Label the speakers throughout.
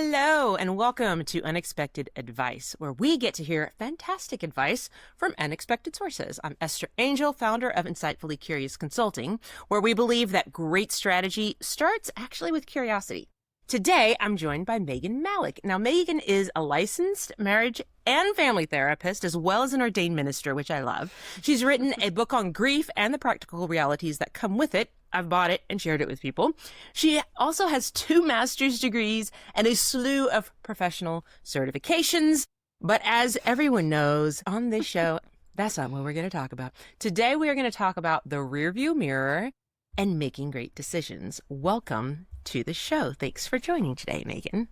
Speaker 1: Hello, and welcome to Unexpected Advice, where we get to hear fantastic advice from unexpected sources. I'm Esther Angel, founder of Insightfully Curious Consulting, where we believe that great strategy starts actually with curiosity. Today, I'm joined by Megan Malik. Now, Megan is a licensed marriage and family therapist, as well as an ordained minister, which I love. She's written a book on grief and the practical realities that come with it. I've bought it and shared it with people. She also has 2 master's degrees and a slew of professional certifications. But as everyone knows on this show, that's not what we're going to talk about. Today, we are going to talk about the rearview mirror and making great decisions. Welcome to the show. Thanks for joining today, Megan.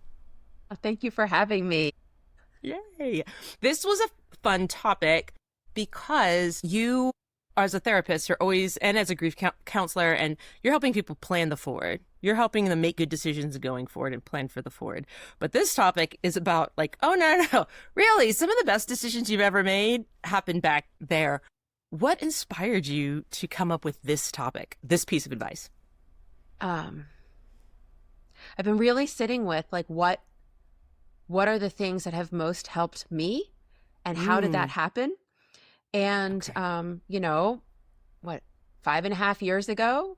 Speaker 2: Thank you for having me.
Speaker 1: Yay. This was a fun topic because you, as a therapist, are always, and as a grief counselor, and you're helping people plan the forward. You're helping them make good decisions going forward and plan for the forward. But this topic is about like, oh, no. Really, some of the best decisions you've ever made happened back there. What inspired you to come up with this topic, this piece of advice?
Speaker 2: I've been really sitting with like, what are the things that have most helped me and how did that happen? And, okay. 5.5 years ago,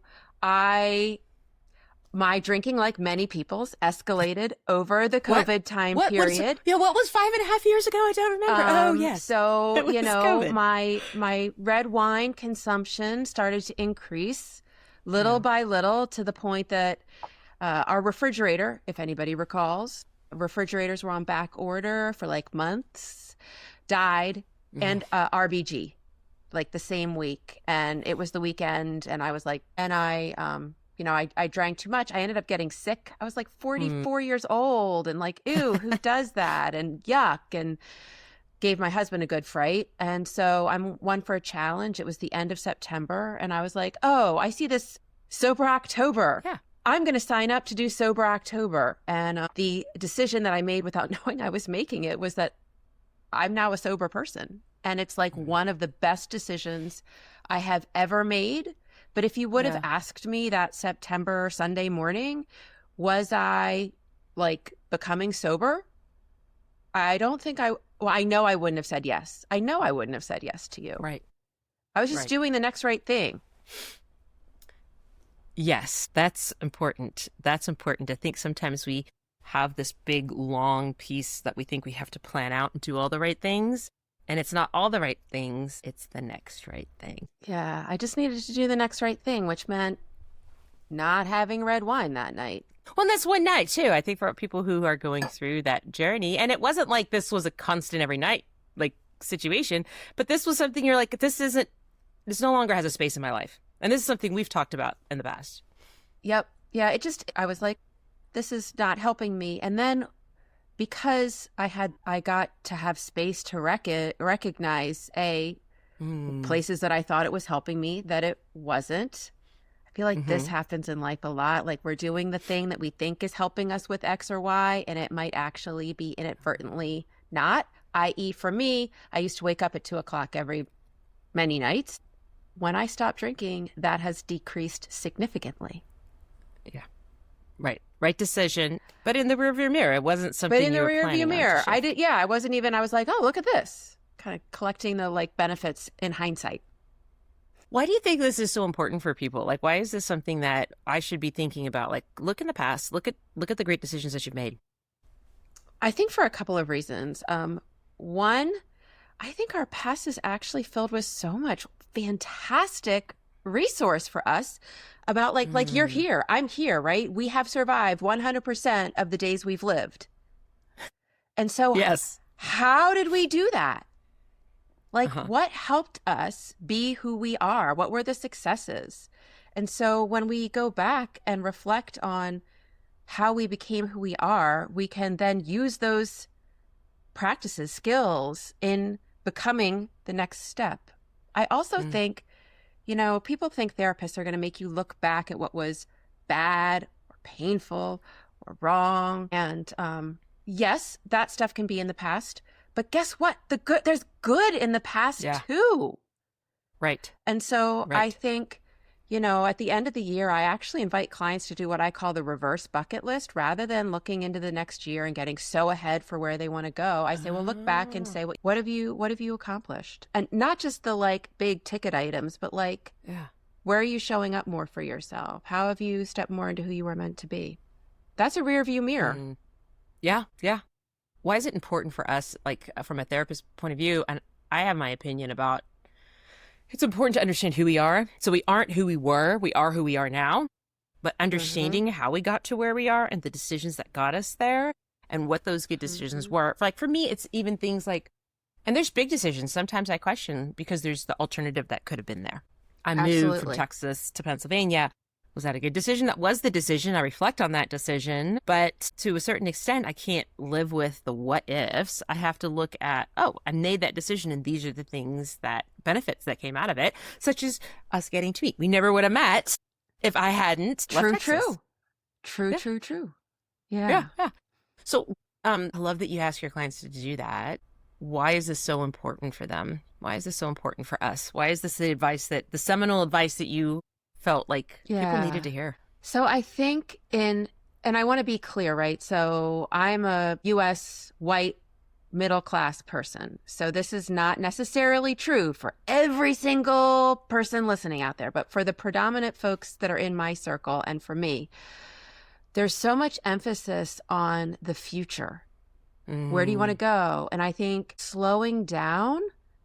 Speaker 2: my drinking, like many people's, escalated over the COVID time period.
Speaker 1: What was 5.5 years ago? I don't remember. Oh, yes.
Speaker 2: So,
Speaker 1: COVID.
Speaker 2: my red wine consumption started to increase little by little to the point that our refrigerator, if anybody recalls, refrigerators were on back order for like months, died, and RBG, like the same week. And it was the weekend, and I was like, I drank too much. I ended up getting sick. I was like 44 years old and like, ew, who does that? And yuck. And gave my husband a good fright. And so I'm one for a challenge. It was the end of September. And I was like, oh, I see this Sober October.
Speaker 1: Yeah.
Speaker 2: I'm going to sign up to do Sober October. And the decision that I made without knowing I was making it was that I'm now a sober person. And it's like one of the best decisions I have ever made. But if you would have asked me that September Sunday morning, was I like becoming sober? I don't think I know I wouldn't have said yes. I know I wouldn't have said yes to you.
Speaker 1: Right.
Speaker 2: I was just doing the next right thing.
Speaker 1: Yes, that's important. That's important. I think sometimes we have this big, long piece that we think we have to plan out and do all the right things. And it's not all the right things. It's the next right thing.
Speaker 2: Yeah, I just needed to do the next right thing, which meant not having red wine that night.
Speaker 1: Well, and that's one night, too. I think for people who are going through that journey. And it wasn't like this was a constant every night, like, situation. But this was something you're like, this no longer has a space in my life. And this is something we've talked about in the past.
Speaker 2: Yep. Yeah, I was like, this is not helping me. And then because I got to have space to recognize places that I thought it was helping me, that it wasn't. I feel like this happens in life a lot. Like we're doing the thing that we think is helping us with X or Y, and it might actually be inadvertently not. I.e., for me, I used to wake up at 2:00 many nights. When I stopped drinking, that has decreased significantly.
Speaker 1: Yeah. Right decision. But in the rearview mirror, it wasn't something you were planning on. But in the rearview mirror,
Speaker 2: I was like, oh, look at this. Kind of collecting the like benefits in hindsight.
Speaker 1: Why do you think this is so important for people? Like, why is this something that I should be thinking about? Like, look in the past, look at the great decisions that you've made.
Speaker 2: I think for a couple of reasons. One, I think our past is actually filled with so much fantastic resource for us about like you're here, I'm here, right? We have survived 100% of the days we've lived. And so
Speaker 1: yes,
Speaker 2: how did we do that? Like what helped us be who we are? What were the successes? And so when we go back and reflect on how we became who we are, we can then use those practices, skills in becoming the next step. I also think, people think therapists are going to make you look back at what was bad or painful or wrong. And yes, that stuff can be in the past. But guess what? There's good in the past too.
Speaker 1: Right.
Speaker 2: And so I think, at the end of the year, I actually invite clients to do what I call the reverse bucket list. Rather than looking into the next year and getting so ahead for where they want to go, I say, well, look back and say, what have you accomplished? And not just the like big ticket items, but like, where are you showing up more for yourself? How have you stepped more into who you were meant to be? That's a rear view mirror.
Speaker 1: Yeah. Why is it important for us, like from a therapist point of view? And I have my opinion about it's important to understand who we are. So we aren't who we were. We are who we are now. But understanding how we got to where we are and the decisions that got us there and what those good decisions were. Like for me, it's even things like, and there's big decisions. Sometimes I question because there's the alternative that could have been there. I moved from Texas to Pennsylvania. Was that a good decision? That was the decision. I reflect on that decision. But to a certain extent, I can't live with the what ifs. I have to look at, I made that decision and these are the things that benefits that came out of it, such as us getting to meet. We never would have met if I hadn't left Texas.
Speaker 2: True. Yeah.
Speaker 1: So I love that you ask your clients to do that. Why is this so important for them? Why is this so important for us? Why is this the seminal advice that you felt like people needed to hear?
Speaker 2: So I think and I want to be clear, right? So I'm a U.S. white middle-class person. So this is not necessarily true for every single person listening out there, but for the predominant folks that are in my circle and for me, there's so much emphasis on the future. Where do you want to go? And I think slowing down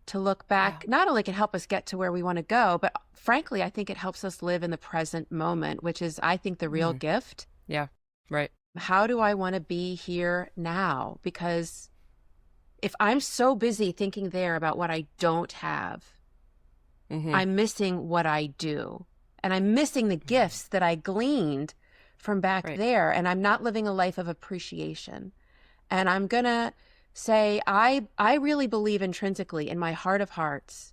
Speaker 2: to look back not only can help us get to where we want to go, but frankly, I think it helps us live in the present moment, which is, I think, the real gift.
Speaker 1: Yeah, right.
Speaker 2: How do I want to be here now? Because if I'm so busy thinking there about what I don't have, I'm missing what I do. And I'm missing the gifts that I gleaned from back there. And I'm not living a life of appreciation. And I'm going to say, I really believe intrinsically in my heart of hearts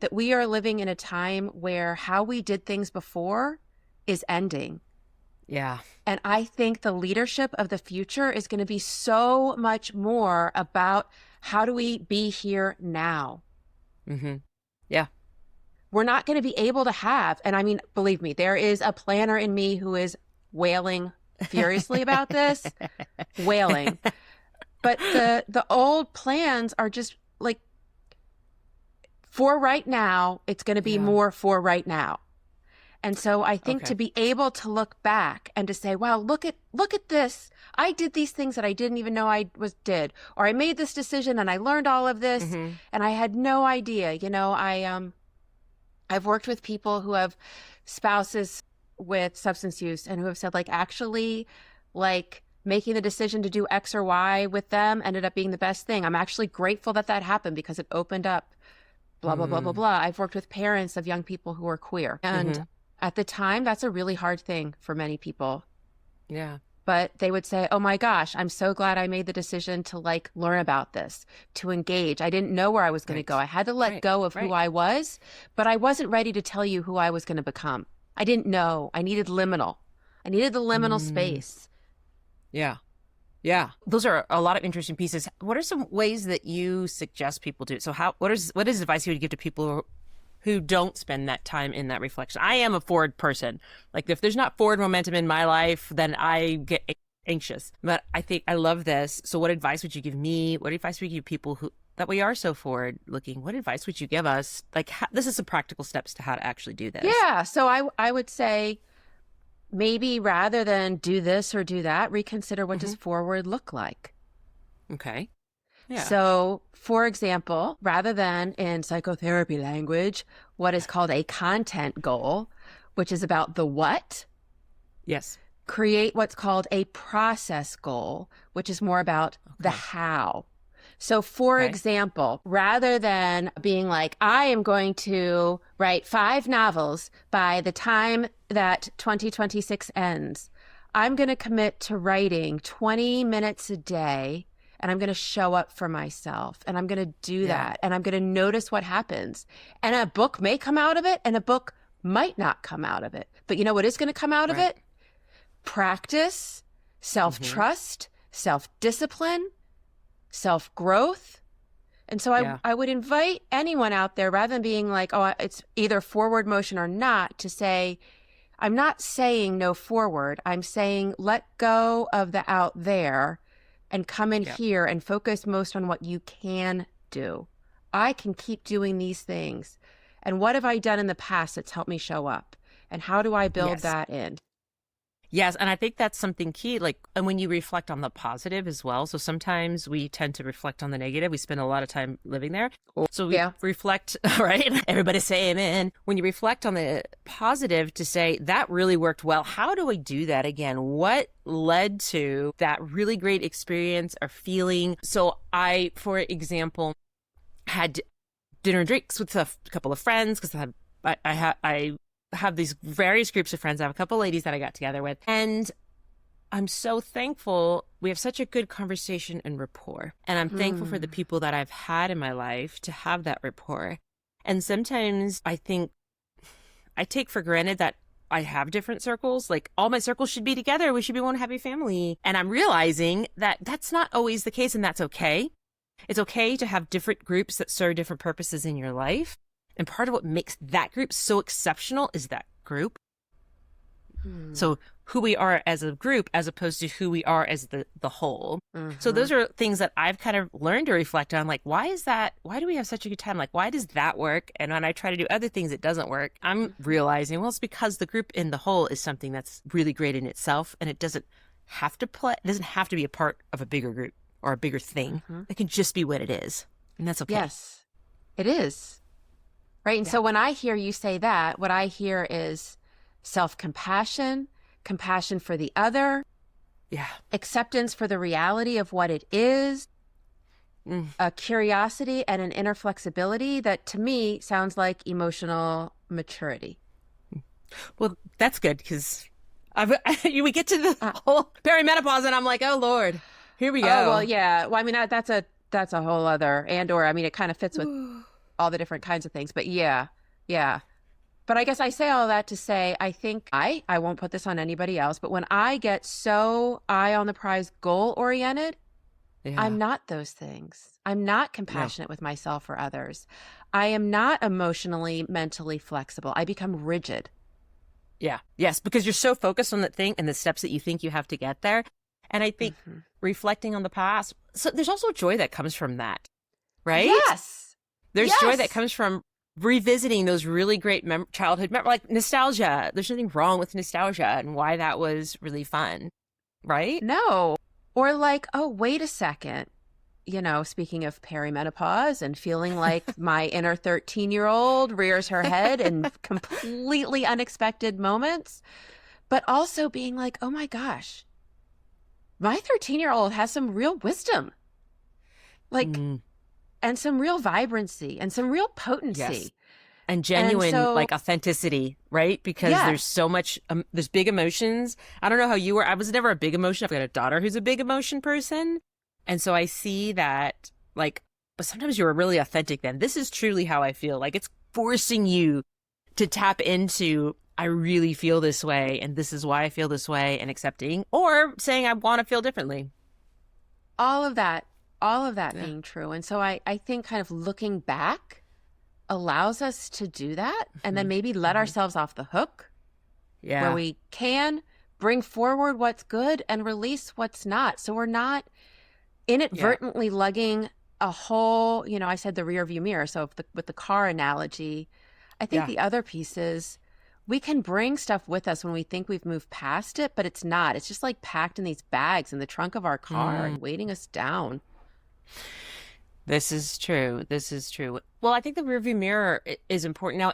Speaker 2: that we are living in a time where how we did things before is ending.
Speaker 1: Yeah.
Speaker 2: And I think the leadership of the future is going to be so much more about how do we be here now?
Speaker 1: Yeah.
Speaker 2: We're not going to be able to have, and I mean, believe me, there is a planner in me who is wailing furiously about this, wailing. But the old plans are just like, for right now, it's going to be more for right now. And so I think to be able to look back and to say, wow, look at this. I did these things that I didn't even know I did. Or I made this decision and I learned all of this and I had no idea. I've worked with people who have spouses with substance use and who have said, like, actually, like, making the decision to do X or Y with them ended up being the best thing. I'm actually grateful that happened because it opened up blah, blah, blah, blah, blah. I've worked with parents of young people who are queer. And at the time, that's a really hard thing for many people.
Speaker 1: Yeah.
Speaker 2: But they would say, oh my gosh, I'm so glad I made the decision to like learn about this, to engage. I didn't know where I was going to go. I had to let go of who I was, but I wasn't ready to tell you who I was going to become. I didn't know. I needed liminal. I needed the liminal space.
Speaker 1: Yeah. Yeah. Those are a lot of interesting pieces. What are some ways that you suggest people do? So what is advice you would give to people who don't spend that time in that reflection? I am a forward person. Like if there's not forward momentum in my life, then I get anxious. But I think I love this. So what advice would you give me? What advice would you give people that we are so forward looking? What advice would you give us? Like this is some practical steps to how to actually do this.
Speaker 2: Yeah. So I would say, maybe rather than do this or do that, reconsider what does forward look like.
Speaker 1: Okay. Yeah.
Speaker 2: So, for example, rather than in psychotherapy language, what is called a content goal, which is about the what.
Speaker 1: Yes.
Speaker 2: Create what's called a process goal, which is more about the how. So, for example, rather than being like, I am going to write 5 novels by the time that 2026 ends, I'm going to commit to writing 20 minutes a day, and I'm going to show up for myself, and I'm going to do that, and I'm going to notice what happens. And a book may come out of it, and a book might not come out of it. But you know what is going to come out of it? Practice, self-trust, self-discipline, self-growth, And so
Speaker 1: Yeah.
Speaker 2: I would invite anyone out there, rather than being like, oh, it's either forward motion or not, to say, I'm not saying no forward. I'm saying let go of the out there and come in
Speaker 1: Yep.
Speaker 2: here and focus most on what you can do. I can keep doing these things. And what have I done in the past that's helped me show up? And how do I build
Speaker 1: Yes.
Speaker 2: that in?
Speaker 1: Yes, and I think that's something key. Like, and when you reflect on the positive as well. So sometimes we tend to reflect on the negative. We spend a lot of time living there. So we reflect, right? Everybody say amen. When you reflect on the positive to say, that really worked well. How do I do that again? What led to that really great experience or feeling? So I, for example, had dinner and drinks with a couple of friends because I have these various groups of friends. I have a couple of ladies that I got together with, and I'm so thankful. We have such a good conversation and rapport, and I'm thankful for the people that I've had in my life to have that rapport. And sometimes I think I take for granted that I have different circles. Like, all my circles should be together. We should be one happy family. And I'm realizing that that's not always the case, and that's okay. It's okay to have different groups that serve different purposes in your life. And part of what makes that group so exceptional is that group. So who we are as a group as opposed to who we are as the whole. So those are things that I've kind of learned to reflect on. Like, why is that? Why do we have such a good time? Like, why does that work? And when I try to do other things, it doesn't work. I'm realizing, well, it's because the group in the whole is something that's really great in itself. And it doesn't have to be a part of a bigger group or a bigger thing. It can just be what it is. And that's okay.
Speaker 2: Yes, it is. Right. And so when I hear you say that, what I hear is self-compassion, compassion for the other, acceptance for the reality of what it is, a curiosity and an inner flexibility that to me sounds like emotional maturity.
Speaker 1: Well, that's good because we get to the whole perimenopause and I'm like, oh, Lord, here we go.
Speaker 2: Oh, well, yeah. Well, I mean, that's a whole other, or I mean, it kind of fits with all the different kinds of things. But yeah. But I guess I say all that to say, I think I won't put this on anybody else, but when I get so eye on the prize, goal oriented, I'm not those things. I'm not compassionate with myself or others. I am not emotionally, mentally flexible. I become rigid.
Speaker 1: Yeah. Yes. Because you're so focused on that thing and the steps that you think you have to get there. And I think reflecting on the past, so there's also joy that comes from that, right?
Speaker 2: Yes.
Speaker 1: There's joy that comes from revisiting those really great childhood memories, like nostalgia. There's nothing wrong with nostalgia and why that was really fun, right?
Speaker 2: No. Or like, oh, wait a second. Speaking of perimenopause and feeling like my inner 13-year-old rears her head in completely unexpected moments, but also being like, oh my gosh, my 13-year-old has some real wisdom. Like, and some real vibrancy and some real potency.
Speaker 1: Yes. And genuine, like, authenticity, right? Because there's so much, there's big emotions. I don't know how you were. I was never a big emotion. I've got a daughter who's a big emotion person. And so I see that, like, but sometimes you're really authentic then. This is truly how I feel. Like, it's forcing you to tap into, I really feel this way, and this is why I feel this way, and accepting, or saying I want to feel differently.
Speaker 2: All of that being true. And so I think kind of looking back allows us to do that and then maybe let ourselves off the hook where we can bring forward what's good and release what's not. So we're not inadvertently lugging a whole, I said the rear view mirror. So with the car analogy, I think the other piece is we can bring stuff with us when we think we've moved past it, but it's not. It's just like packed in these bags in the trunk of our car and weighting us down.
Speaker 1: This is true. Well, I think the rearview mirror is important. Now,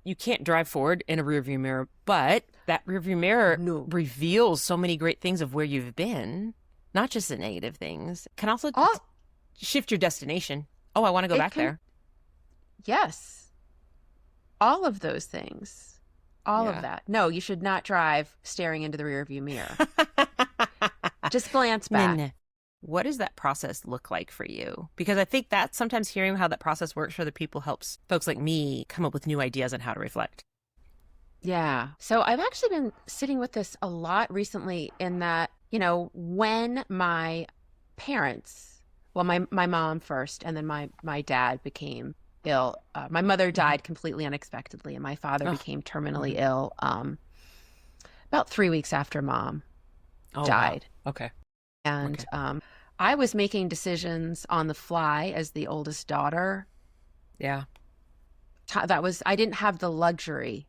Speaker 1: you can't drive forward in a rearview mirror, but that rearview mirror reveals so many great things of where you've been, not just the negative things. Can also shift your destination. Oh, I want to go back there.
Speaker 2: Yes. All of those things. All of that. No, you should not drive staring into the rearview mirror. Just glance back.
Speaker 1: No. What does that process look like for you? Because I think that sometimes hearing how that process works for other people helps folks like me come up with new ideas on how to reflect.
Speaker 2: Yeah. So I've actually been sitting with this a lot recently in that, when my parents Well, my mom first, and then my dad became ill. My mother died completely unexpectedly, and my father
Speaker 1: Oh,
Speaker 2: became terminally ill about 3 weeks after mom died.
Speaker 1: Wow. Okay.
Speaker 2: And I was making decisions on the fly as the oldest daughter.
Speaker 1: Yeah.
Speaker 2: I didn't have the luxury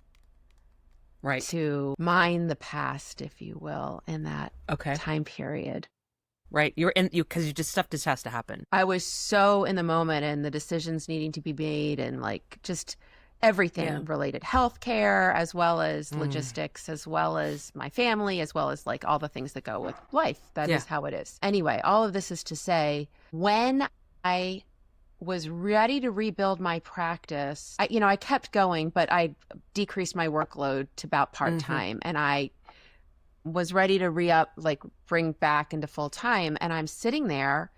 Speaker 1: Right.
Speaker 2: to mine the past, if you will, in that
Speaker 1: Okay.
Speaker 2: time period.
Speaker 1: Right. Because stuff just has to happen.
Speaker 2: I was so in the moment and the decisions needing to be made and like just everything related, healthcare, as well as logistics, as well as my family, as well as like all the things that go with life. That is how it is. Anyway, all of this is to say, when I was ready to rebuild my practice, I kept going, but I decreased my workload to about part-time, and I was ready to bring back into full time. And I'm sitting there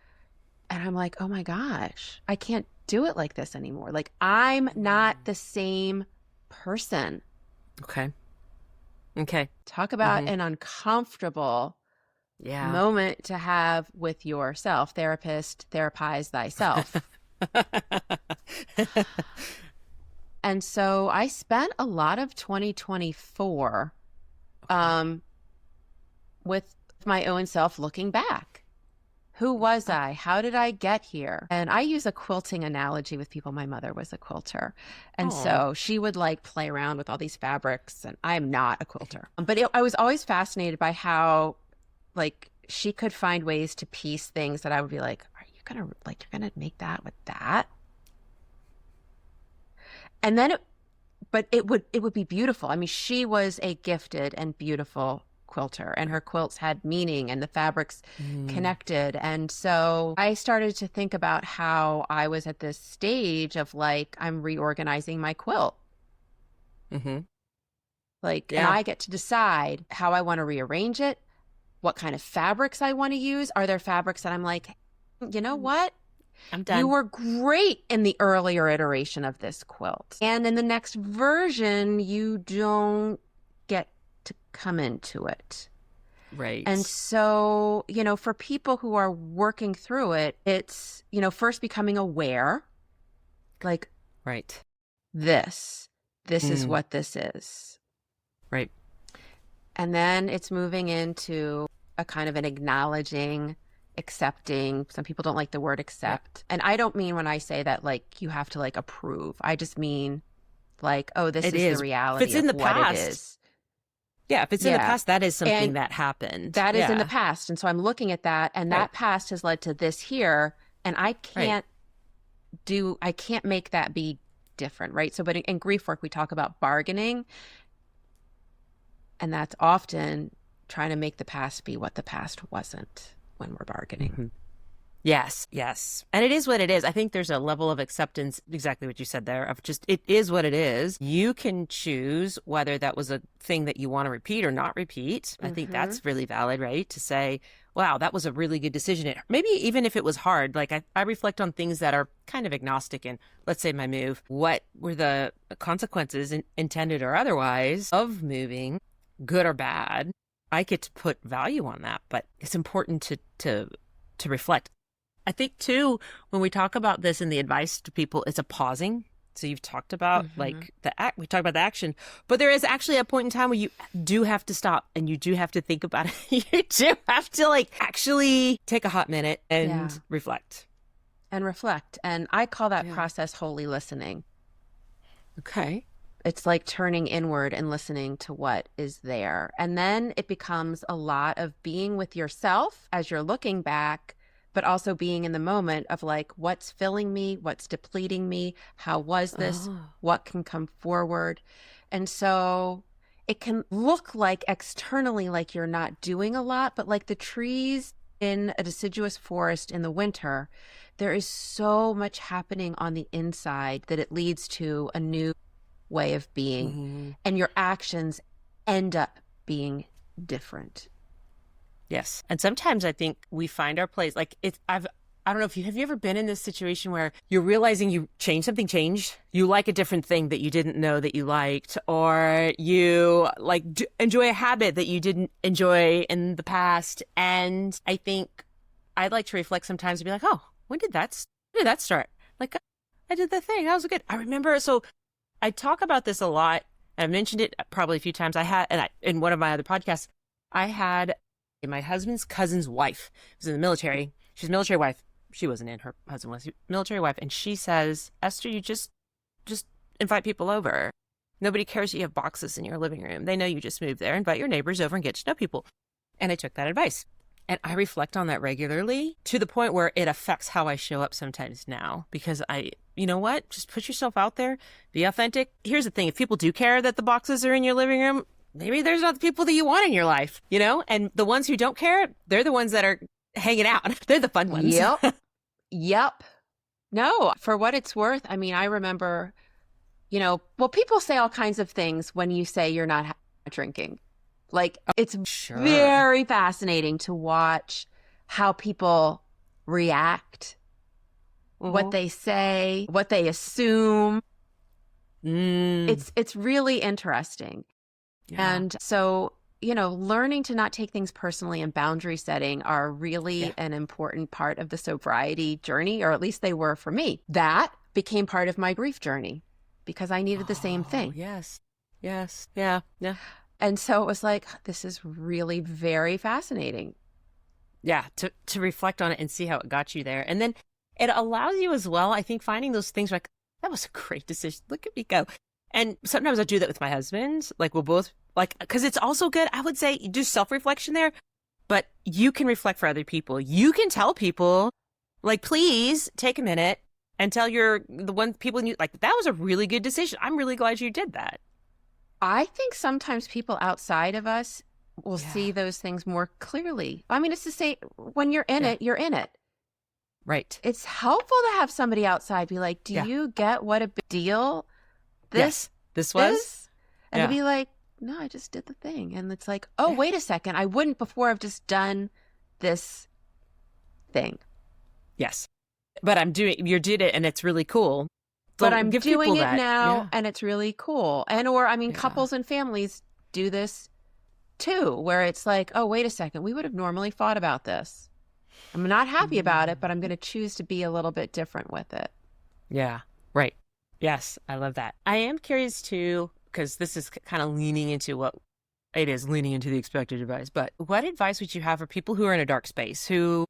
Speaker 2: and I'm like, oh my gosh, I can't do it like this anymore. Like, I'm not the same person.
Speaker 1: Okay.
Speaker 2: Talk about an uncomfortable moment to have with yourself. Therapist, therapize thyself. And so I spent a lot of 2024 with my own self looking back. Who was I? How did I get here? And I use a quilting analogy with people. My mother was a quilter. And so she would like play around with all these fabrics, and I'm not a quilter. But I was always fascinated by how like she could find ways to piece things that I would be like, are you going to you're going to make that with that? And then it would be beautiful. I mean, she was a gifted and beautiful quilter, and her quilts had meaning and the fabrics connected. And so I started to think about how I was at this stage of like, I'm reorganizing my quilt. And I get to decide how I want to rearrange it, what kind of fabrics I want to use. Are there fabrics that I'm like, you know what?
Speaker 1: I'm done.
Speaker 2: You were great in the earlier iteration of this quilt, and in the next version, you don't get to come into it.
Speaker 1: Right.
Speaker 2: And so, for people who are working through it, it's, first becoming aware, like,
Speaker 1: right.
Speaker 2: This is what this is.
Speaker 1: Right.
Speaker 2: And then it's moving into a kind of an acknowledging, accepting. Some people don't like the word accept. And I don't mean when I say that, like, you have to like approve. I just mean like, oh, this is the reality
Speaker 1: of what
Speaker 2: it is.
Speaker 1: Yeah, if it's in the past, that is something that happened.
Speaker 2: That is in the past. And so I'm looking at that, and that past has led to this here, and I can't make that be different, right? So, but in grief work, we talk about bargaining, and that's often trying to make the past be what the past wasn't when we're bargaining.
Speaker 1: Yes. And it is what it is. I think there's a level of acceptance, exactly what you said there, of just, it is what it is. You can choose whether that was a thing that you want to repeat or not repeat. I think that's really valid, right? To say, wow, that was a really good decision. Maybe even if it was hard, like I reflect on things that are kind of agnostic in, let's say, my move. What were the consequences, intended or otherwise, of moving, good or bad? I get to put value on that, but it's important to reflect. I think too, when we talk about this in the advice to people, it's a pausing. So you've talked about like we talked about the action, but there is actually a point in time where you do have to stop and you do have to think about it. You do have to like actually take a hot minute and reflect. And I call that process holy listening. Okay. It's like turning inward and listening to what is there. And then it becomes a lot of being with yourself as you're looking back, but also being in the moment of like, what's filling me, what's depleting me, how was this, what can come forward. And so it can look like externally like you're not doing a lot, but like the trees in a deciduous forest in the winter, there is so much happening on the inside that it leads to a new way of being, and your actions end up being different. Yes. And sometimes I think we find our place. Like I don't know if have you ever been in this situation where you're realizing you something changed? You like a different thing that you didn't know that you liked, or you like enjoy a habit that you didn't enjoy in the past. And I think I'd like to reflect sometimes and be like, oh, when did that start? Like, I did the thing. That was good. I remember. So I talk about this a lot. I've mentioned it probably a few times. In one of my other podcasts, I had my husband's cousin's wife was in the military. She's a military wife. She wasn't in, her husband was, military wife. And she says, Esther, you just invite people over. Nobody cares that you have boxes in your living room. They know you just moved there. Invite your neighbors over and get to know people. And I took that advice. And I reflect on that regularly to the point where it affects how I show up sometimes now, because you know what? Just put yourself out there, be authentic. Here's the thing. If people do care that the boxes are in your living room, maybe there's not the people that you want in your life, you know? And the ones who don't care, they're the ones that are hanging out. They're the fun ones.
Speaker 2: Yep. Yep. No, for what it's worth. I mean, I remember, people say all kinds of things when you say you're not drinking. Like, it's
Speaker 1: Sure.
Speaker 2: very fascinating to watch how people react, what they say, what they assume. It's really interesting.
Speaker 1: Yeah.
Speaker 2: And so, learning to not take things personally and boundary setting are really an important part of the sobriety journey, or at least they were for me. That became part of my grief journey because I needed the same thing.
Speaker 1: Yes. Yeah.
Speaker 2: And so it was like, this is really very fascinating.
Speaker 1: Yeah, to reflect on it and see how it got you there. And then it allows you as well, I think, finding those things like, that was a great decision. Look at me go. And sometimes I do that with my husband. Like, we'll both, because it's also good, I would say, do self-reflection there, but you can reflect for other people. You can tell people, like, please take a minute and tell the one people, like, that was a really good decision. I'm really glad you did that.
Speaker 2: I think sometimes people outside of us will see those things more clearly. I mean, it's the same when you're in it, you're in it.
Speaker 1: Right.
Speaker 2: It's helpful to have somebody outside be like, do you get what a big deal this
Speaker 1: was?
Speaker 2: And to be like, no, I just did the thing. And it's like, oh, wait a second. I wouldn't before. I've just done this thing.
Speaker 1: Yes. But you did it and it's really cool.
Speaker 2: But I'm doing it now and it's really cool. Couples and families do this too, where it's like, oh, wait a second. We would have normally fought about this. I'm not happy about it, but I'm going to choose to be a little bit different with it.
Speaker 1: Yeah. Right. Yes. I love that. I am curious too, because this is kind of leaning into the expected advice, but what advice would you have for people who are in a dark space, who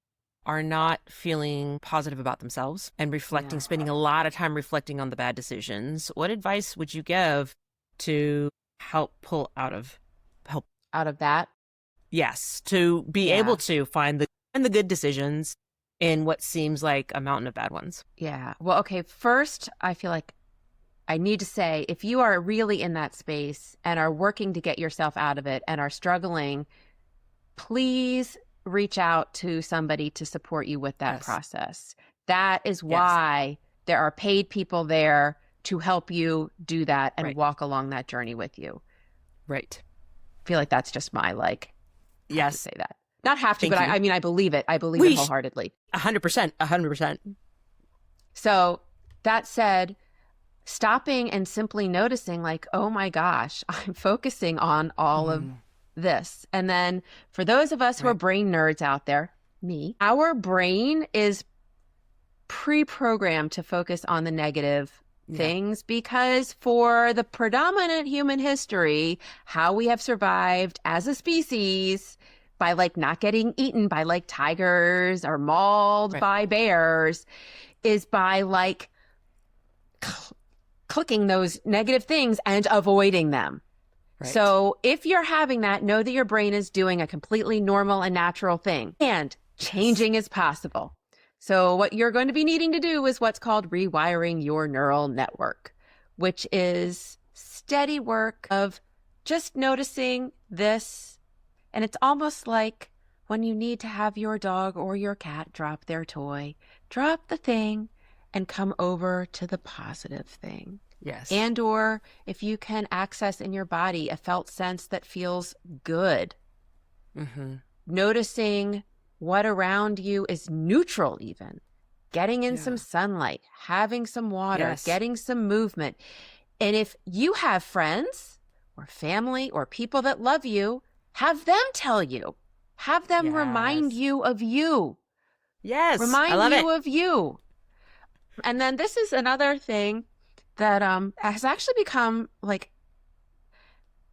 Speaker 1: are not feeling positive about themselves and reflecting, spending a lot of time reflecting on the bad decisions? What advice would you give to help pull out of
Speaker 2: that?
Speaker 1: Yes, to be able to find the good decisions in what seems like a mountain of bad ones.
Speaker 2: Yeah. Well, okay. First, I feel like I need to say, if you are really in that space and are working to get yourself out of it and are struggling, please reach out to somebody to support you with that process. That is why there are paid people there to help you do that and walk along that journey with you.
Speaker 1: Right.
Speaker 2: I feel like that's just my have to say that. Not have to,
Speaker 1: Thank
Speaker 2: but
Speaker 1: you.
Speaker 2: I believe it. I believe it wholeheartedly.
Speaker 1: 100%.
Speaker 2: So that said, stopping and simply noticing like, oh my gosh, I'm focusing on all of this. And then for those of us who are brain nerds out there, me, our brain is pre-programmed to focus on the negative things because for the predominant human history, how we have survived as a species by not getting eaten by tigers or mauled by bears is by clicking those negative things and avoiding them. Right. So if you're having that, know that your brain is doing a completely normal and natural thing, and changing is possible. So what you're going to be needing to do is what's called rewiring your neural network, which is steady work of just noticing this. And it's almost like when you need to have your dog or your cat drop their toy, drop the thing and come over to the positive thing.
Speaker 1: Yes.
Speaker 2: And or if you can access in your body a felt sense that feels good, noticing what around you is neutral, even getting in some sunlight, having some water, getting some movement. And if you have friends or family or people that love you, have them tell you, have them remind you of you.
Speaker 1: Yes. I
Speaker 2: Remind
Speaker 1: love
Speaker 2: you
Speaker 1: it.
Speaker 2: of you. And then this is another thing that has actually become like,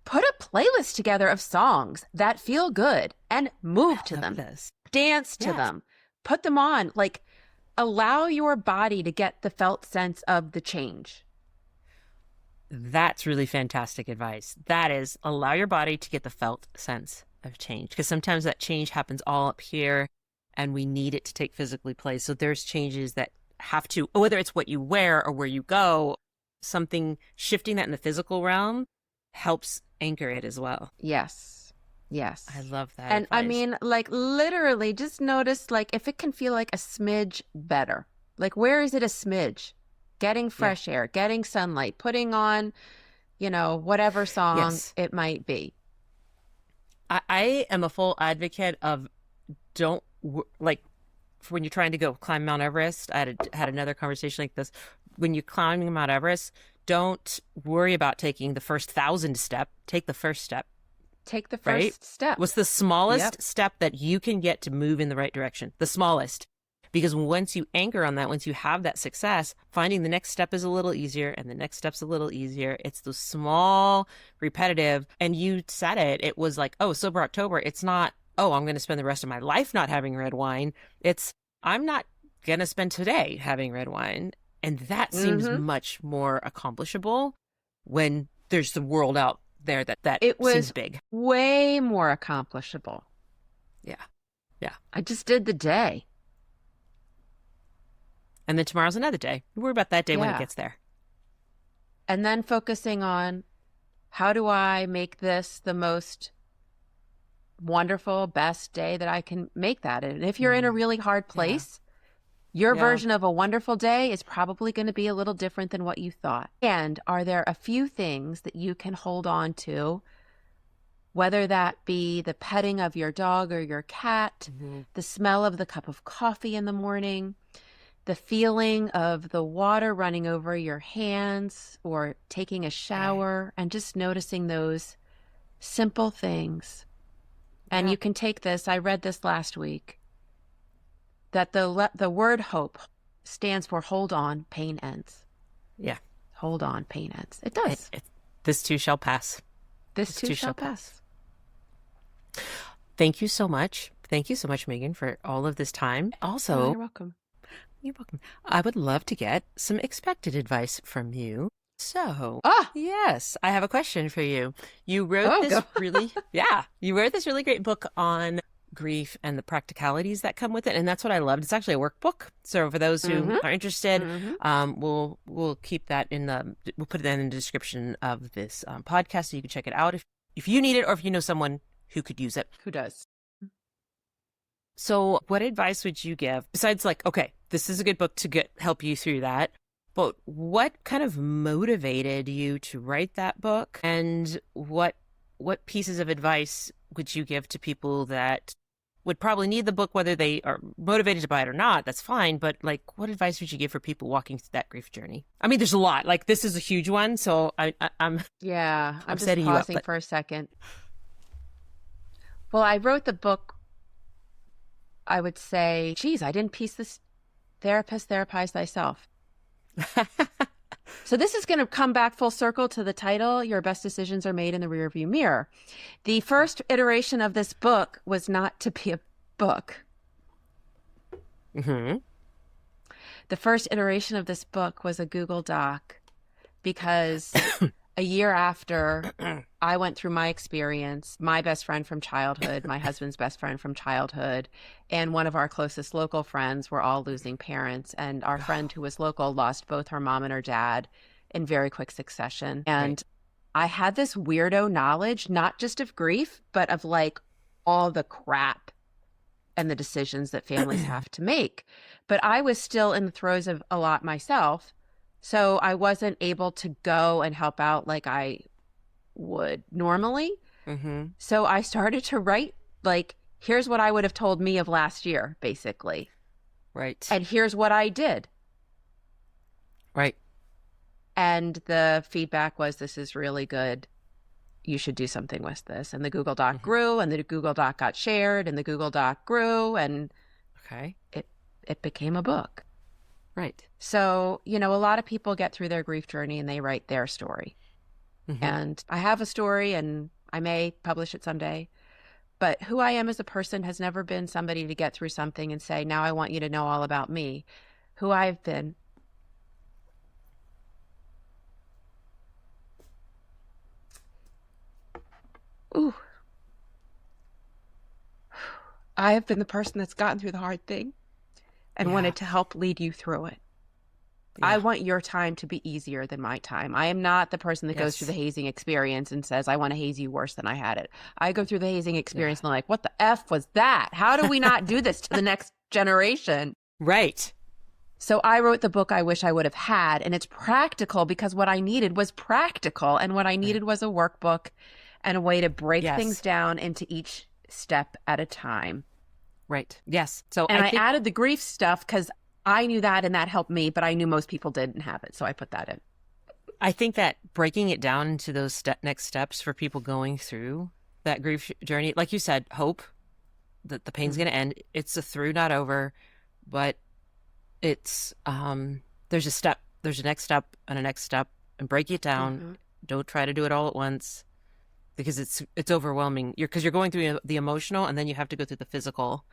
Speaker 2: put a playlist together of songs that feel good and move to
Speaker 1: I love
Speaker 2: them.
Speaker 1: this.
Speaker 2: Dance to
Speaker 1: Yes.
Speaker 2: them. Put them on. Like, allow your body to get the felt sense of the change.
Speaker 1: That's really fantastic advice. That is, allow your body to get the felt sense of change, because sometimes that change happens all up here and we need it to take physically place. So there's changes that have to, whether it's what you wear or where you go, something shifting that in the physical realm helps anchor it as well.
Speaker 2: Yes. Yes.
Speaker 1: I love that
Speaker 2: And I
Speaker 1: advice.
Speaker 2: mean, like, literally just notice, like, if it can feel like a smidge better, like, where is it a smidge? Getting fresh air, getting sunlight, putting on, whatever song
Speaker 1: Yes.
Speaker 2: it might be.
Speaker 1: I am a full advocate of like for when you're trying to go climb Mount Everest. I had another conversation like this. When you're climbing Mount Everest, don't worry about taking the first 1,000 step. Take the first step.
Speaker 2: Take the first
Speaker 1: Right?
Speaker 2: step.
Speaker 1: What's the smallest
Speaker 2: Yep.
Speaker 1: step that you can get to move in the right direction? The smallest. Because once you anchor on that, once you have that success, finding the next step is a little easier and the next step's a little easier. It's the small, repetitive. And you said it. It was like, oh, Sober October. It's not, oh, I'm going to spend the rest of my life not having red wine. It's, I'm not going to spend today having red wine. And that seems much more accomplishable when there's the world out there that
Speaker 2: It was
Speaker 1: seems big.
Speaker 2: way more accomplishable.
Speaker 1: Yeah. Yeah.
Speaker 2: I just did the day.
Speaker 1: And then tomorrow's another day. Worry about that day when it
Speaker 2: Yeah.
Speaker 1: gets there.
Speaker 2: And then focusing on, how do I make this the most wonderful, best day that I can make that? And if you're in a really hard place, your
Speaker 1: Yeah.
Speaker 2: version of a wonderful day is probably going to be a little different than what you thought. And are there a few things that you can hold on to, whether that be the petting of your dog or your cat, the smell of the cup of coffee in the morning, the feeling of the water running over your hands or taking a shower, and just noticing those simple things. And you can take this, I read this last week, that the word hope stands for hold on, pain ends.
Speaker 1: Yeah.
Speaker 2: Hold on, pain ends. It does.
Speaker 1: This too shall pass.
Speaker 2: This too shall pass.
Speaker 1: Thank you so much. Thank you so much, Megan, for all of this time. Also,
Speaker 2: You're welcome.
Speaker 1: you're welcome. I would love to get some expected advice from you. So, yes, I have a question for you. You wrote you wrote this really great book on grief and the practicalities that come with it, and that's what I loved. It's actually a workbook. So for those who are interested, we'll keep that we'll put it in the description of this podcast, so you can check it out if you need it or if you know someone who could use it.
Speaker 2: Who does?
Speaker 1: So what advice would you give besides, like, okay, this is a good book to help you through that, but what kind of motivated you to write that book, and what pieces of advice would you give to people that would probably need the book, whether they are motivated to buy it or not? That's fine, but like, what advice would you give for people walking through that grief journey? I mean, there's a lot. Like, this is a huge one, so I'm
Speaker 2: I'm just
Speaker 1: setting you up,
Speaker 2: pausing for a second. Well, I wrote the book, I would say, geez, I didn't piece this therapize thyself. So this is going to come back full circle to the title, Your Best Decisions Are Made in the Rearview Mirror. The first iteration of this book was not to be a book.
Speaker 1: Mm-hmm.
Speaker 2: The first iteration of this book was a Google Doc, because a year after I went through my experience, my best friend from childhood, my husband's best friend from childhood, and one of our closest local friends were all losing parents. And our friend who was local lost both her mom and her dad in very quick succession. And I had this weirdo knowledge, not just of grief, but of like all the crap and the decisions that families have to make. But I was still in the throes of a lot myself. So I wasn't able to go and help out like I would normally.
Speaker 1: Mm-hmm.
Speaker 2: So I started to write, like, here's what I would have told me of last year, basically.
Speaker 1: Right.
Speaker 2: And here's what I did.
Speaker 1: Right.
Speaker 2: And the feedback was, this is really good. You should do something with this. And the Google Doc grew, and the Google Doc got shared, and the Google Doc grew, and
Speaker 1: Okay.
Speaker 2: it became a book.
Speaker 1: Right.
Speaker 2: So, a lot of people get through their grief journey and they write their story.
Speaker 1: Mm-hmm.
Speaker 2: And I have a story and I may publish it someday. But who I am as a person has never been somebody to get through something and say, now I want you to know all about me. Who I've been. Ooh. I have been the person that's gotten through the hard thing and wanted to help lead you through it. Yeah. I want your time to be easier than my time. I am not the person that goes through the hazing experience and says, I want to haze you worse than I had it. I go through the hazing experience and I'm like, what the F was that? How do we not do this to the next generation?
Speaker 1: Right.
Speaker 2: So I wrote the book I wish I would have had, and it's practical because what I needed was practical, and what I needed was a workbook and a way to break things down into each step at a time.
Speaker 1: Right. Yes. So
Speaker 2: I added the grief stuff because I knew that and that helped me, but I knew most people didn't have it. So I put that in.
Speaker 1: I think that breaking it down into those next steps for people going through that grief journey, like you said, hope that the pain's going to end. It's a through, not over, but it's, there's a step, there's a next step and a next step, and break it down. Mm-hmm. Don't try to do it all at once, because it's overwhelming. Because you're going through the emotional, and then you have to go through the physical,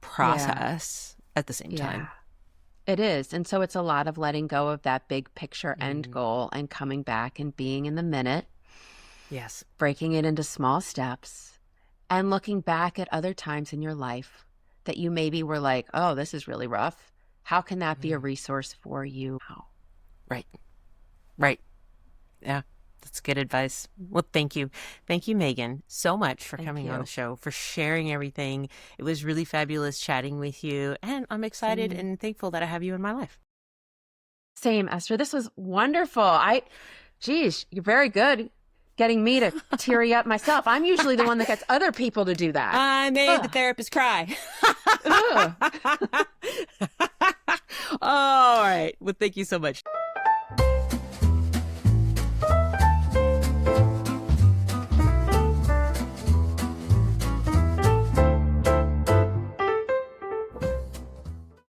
Speaker 1: process at the same time.
Speaker 2: It is. And so it's a lot of letting go of that big picture end goal and coming back and being in the minute.
Speaker 1: Yes.
Speaker 2: Breaking it into small steps and looking back at other times in your life that you maybe were like, oh, this is really rough. How can that be a resource for you?
Speaker 1: Right. Right. Yeah. That's good advice. Well, thank you. Thank you, Megan, so much for coming on the show, for sharing everything. It was really fabulous chatting with you. And I'm excited and thankful that I have you in my life.
Speaker 2: Same, Esther. This was wonderful. Geez, you're very good getting me to teary up myself. I'm usually the one that gets other people to do that.
Speaker 1: I made the therapist cry. All right. Well, thank you so much.